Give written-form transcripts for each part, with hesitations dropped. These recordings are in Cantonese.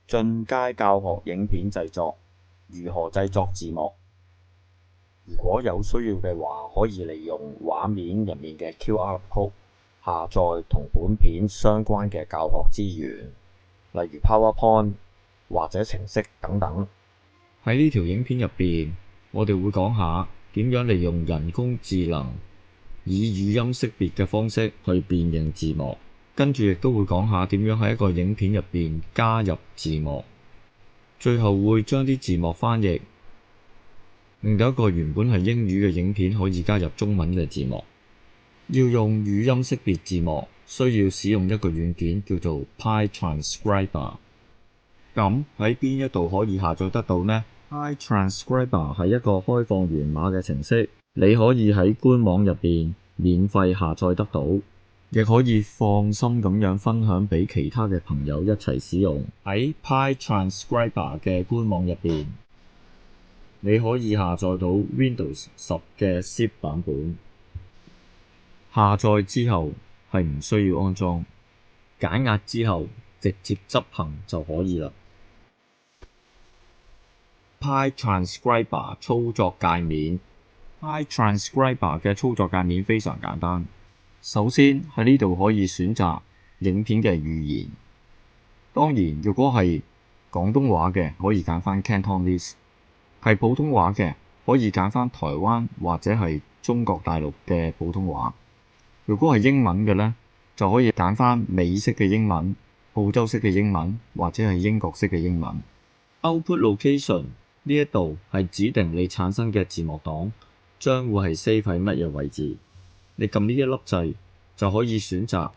進階教學影片製作，如何製作字幕。如果有需要嘅話，可以利用畫面入面嘅 QR code 下載同本片相關嘅教學資源，例如 PowerPoint 或者程式等等。喺呢條影片入邊，我哋會講下點樣利用人工智能以語音識別嘅方式去辨認字幕，跟住亦都會講下點樣喺一個影片入邊加入字幕，最後會將啲字幕翻譯，令到一個原本係英語嘅影片可以加入中文嘅字幕。要用語音識別字幕，需要使用一個軟件叫做 PyTranscriber。咁喺邊一度可以下載得到呢？ PyTranscriber 係一個開放源碼嘅程式，你可以喺官網入邊免費下載得到，亦可以放心咁樣分享俾其他嘅朋友一齊使用。喺 PyTranscriber 嘅官網入邊，你可以下載到 Windows 10嘅 zip 版本。下載之後係唔需要安裝，解壓之後直接執行就可以啦。PyTranscriber 操作界面。PyTranscriber 嘅操作界面非常簡單。首先喺呢度可以選擇影片嘅語言，當然如果係廣東話嘅可以揀返 Cantonese， 係普通話嘅可以揀返台灣或者係中國大陸嘅普通話。如果係英文嘅呢，就可以揀返美式嘅英文、澳洲式嘅英文或者係英國式嘅英文。Output Location 呢一度係指定你產生嘅字幕檔將會係 save 喺乜嘢位置。你撳呢一粒掣就可以選擇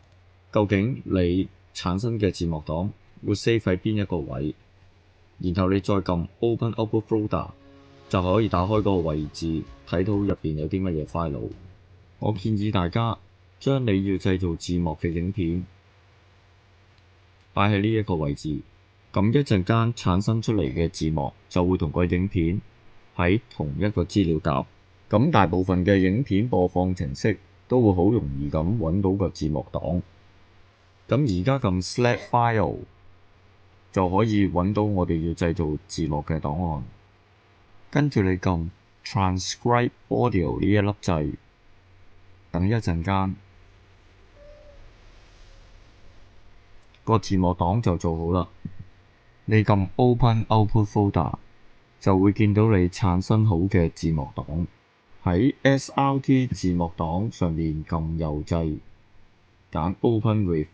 究竟你產生嘅字幕檔會 save 喺邊一個位，然後你再撳 Open Output Folder 就可以打開嗰個位置，睇到入邊有啲乜嘢 file。我建議大家將你要製造字幕嘅影片擺喺呢一個位置，咁一陣間產生出嚟嘅字幕就會同個影片喺同一個資料夾。咁大部分嘅影片播放程式都會好容易咁揾到個字幕檔。咁而家撳 Select File 就可以揾到我哋要製造字幕嘅檔案。跟住你撳 Transcribe Audio 呢一粒掣，等一陣間，個字幕檔就做好啦。你撳 Open Output Folder 就會見到你產生好嘅字幕檔。喺 SRT 字幕檔上面撳右掣，揀 Open With，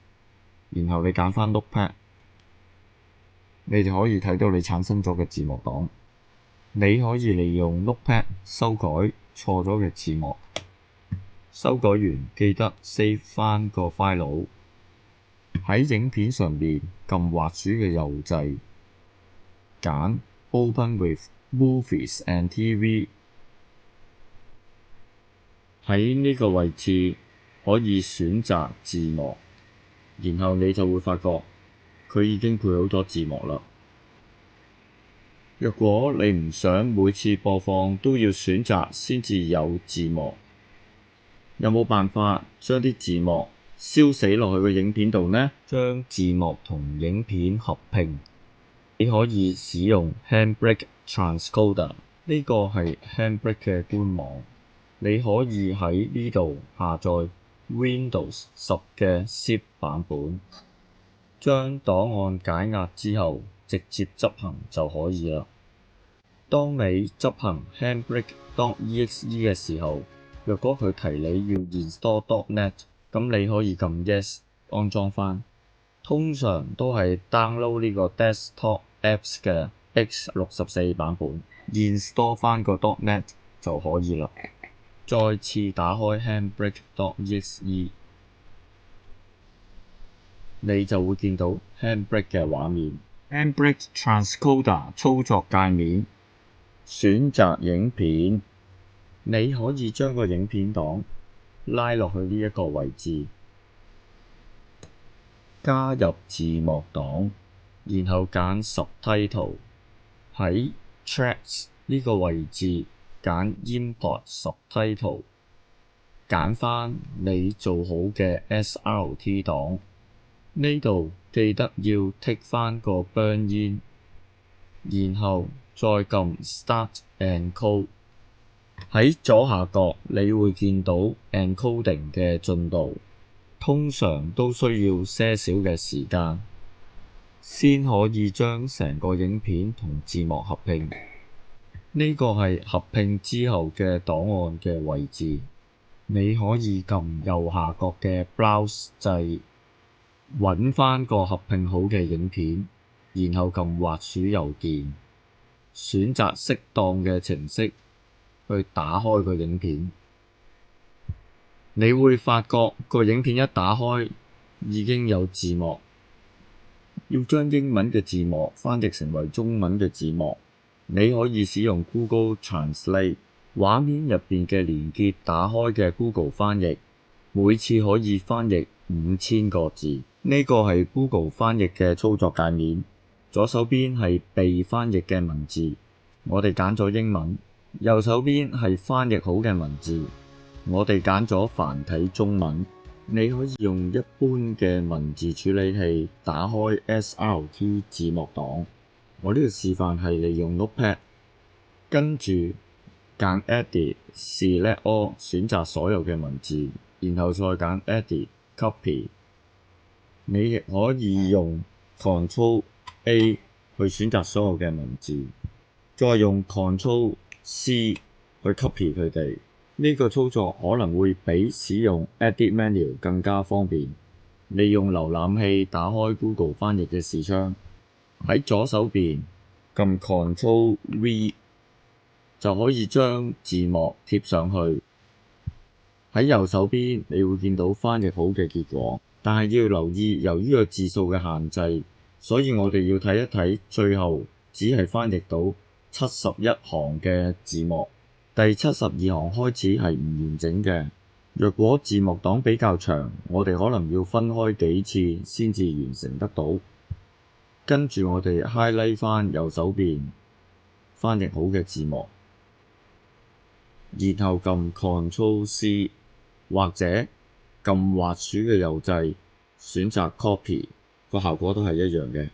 然後你揀返 Notepad， 你就可以睇到你產生咗嘅字幕檔。你可以利用 Notepad 修改錯咗嘅字幕，修改完記得 save 返個 file。喺影片上面撳滑鼠嘅右掣，揀 Open With Movies and TV。喺呢個位置可以選擇字幕，然後你就會發覺佢已經配好咗字幕啦。若果你唔想每次播放都要選擇先至有字幕，有冇辦法將啲字幕燒死落去個影片度呢？將字幕同影片合併，你可以使用 Handbrake Transcoder， 呢個係 Handbrake 嘅官網。你可以喺呢度下載 Windows 10嘅 zip 版本，將檔案解壓之後直接執行就可以啦。當你執行 Handbrake.exe 嘅時候，若果佢提你要 install.net， 咁你可以撳 Yes 安裝返。通常都係 download 呢個 desktop apps 嘅 x64 版本 install 返個 .net 就可以啦。再次打開 Handbrake.exe， 你就會見到 Handbrake 嘅畫面。Handbrake Transcoder 操作界面，選擇影片，你可以將個影片檔拉落去呢一個位置，加入字幕檔，然後揀 Subtitle， 喺 Tracks 呢個位置揀 Import Subtitle， 揀返你做好嘅 SRT 檔，呢度記得要剔返個 burn in，然後再撳 Start Encode。喺左下角你會見到 encoding 嘅進度，通常都需要些少嘅時間，先可以將成個影片同字幕合併。呢個係合併之後嘅檔案嘅位置，你可以撳右下角嘅 Browse 掣，揾返個合併好嘅影片，然後撳滑鼠右鍵，選擇適當嘅程式去打開個影片。你會發覺個影片一打開已經有字幕，要將英文嘅字幕翻譯成為中文嘅字幕，你可以使用 Google Translate。畫面入邊嘅連結打開嘅 Google 翻譯，每次可以翻譯5000個字。呢個係 Google 翻譯嘅操作界面，左手邊係被翻譯嘅文字，我哋揀咗英文；右手邊係翻譯好嘅文字，我哋揀咗繁體中文。你可以用一般嘅文字處理器打開 SRT 字幕檔。我呢個示範係利用 Notepad， 跟住揀 Edit Select All 選擇所有嘅文字，然後再揀 Edit Copy。你亦可以用 Ctrl A 去選擇所有嘅文字，再用 Ctrl C 去 copy 佢哋。呢個操作可能會比使用 Edit Menu 更加方便。利用瀏覽器打開 Google 翻譯嘅視窗，喺左手邊撳 Ctrl V 就可以將字幕貼上去。喺右手邊你會見到翻譯好嘅結果，但係要留意，由於個字數嘅限制，所以我哋要睇一睇最後只係翻譯到71行嘅字幕，第72行開始係唔完整嘅。若果字幕檔比較長，我哋可能要分開幾次先至完成得到。跟住我哋 highlight 返右手邊翻譯好嘅字幕，然後撳 Ctrl C 或者撳滑鼠嘅右掣，選擇 Copy， 個效果都係一樣嘅。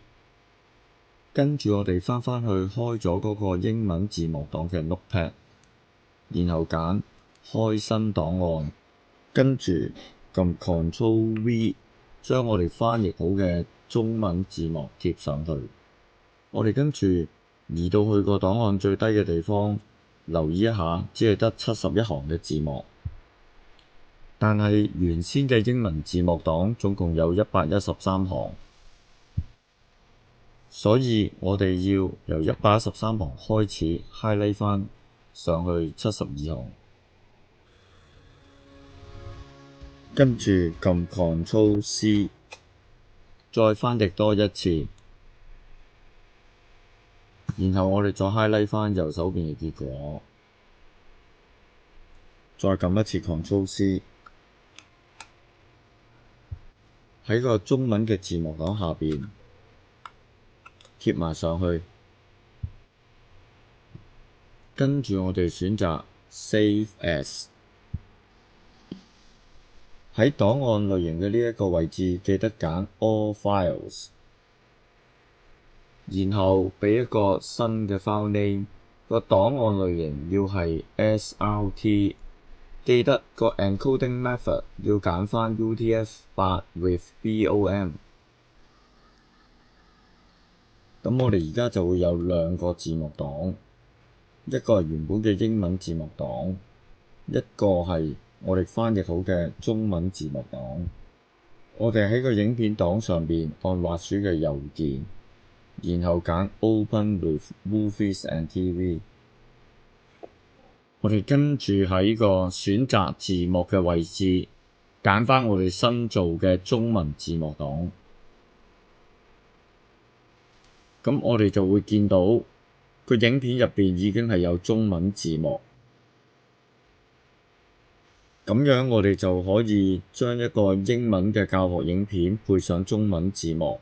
跟住我哋返去開咗嗰個英文字幕檔嘅 Notepad， 然後揀開新檔案，跟住撳 Ctrl V， 將我哋翻譯好嘅中文字幕貼上去。我哋跟住移到去個檔案最低嘅地方，留意一下，只係得71行嘅字幕。但係原先嘅英文字幕檔總共有113行，所以我哋要由113行開始 highlight 返上去72行，跟住撳 Ctrl C， 再翻譯多一次，然後我哋再 highlight 返右手邊嘅結果，再撳一次 Ctrl C。喺個中文嘅字幕檔下邊貼埋上去，跟住我哋選擇 Save As。喺檔案類型嘅呢一個位置，記得揀 All Files， 然後俾一個新嘅 file name， 個檔案類型要係 SRT。記得個 encoding method 要揀返 UTF-8 with BOM。咁我哋而家就會有兩個字幕檔，一個係原本嘅英文字幕檔，一個係我哋翻譯好嘅中文字幕檔。我哋喺個影片檔上邊按滑鼠嘅右鍵，然後揀 Open with Movies and TV。我哋跟住喺個選擇字幕嘅位置，揀返我哋新做嘅中文字幕檔。咁我哋就會見到個影片入邊已經係有中文字幕。咁樣我哋就可以將一個英文嘅教學影片配上中文字幕，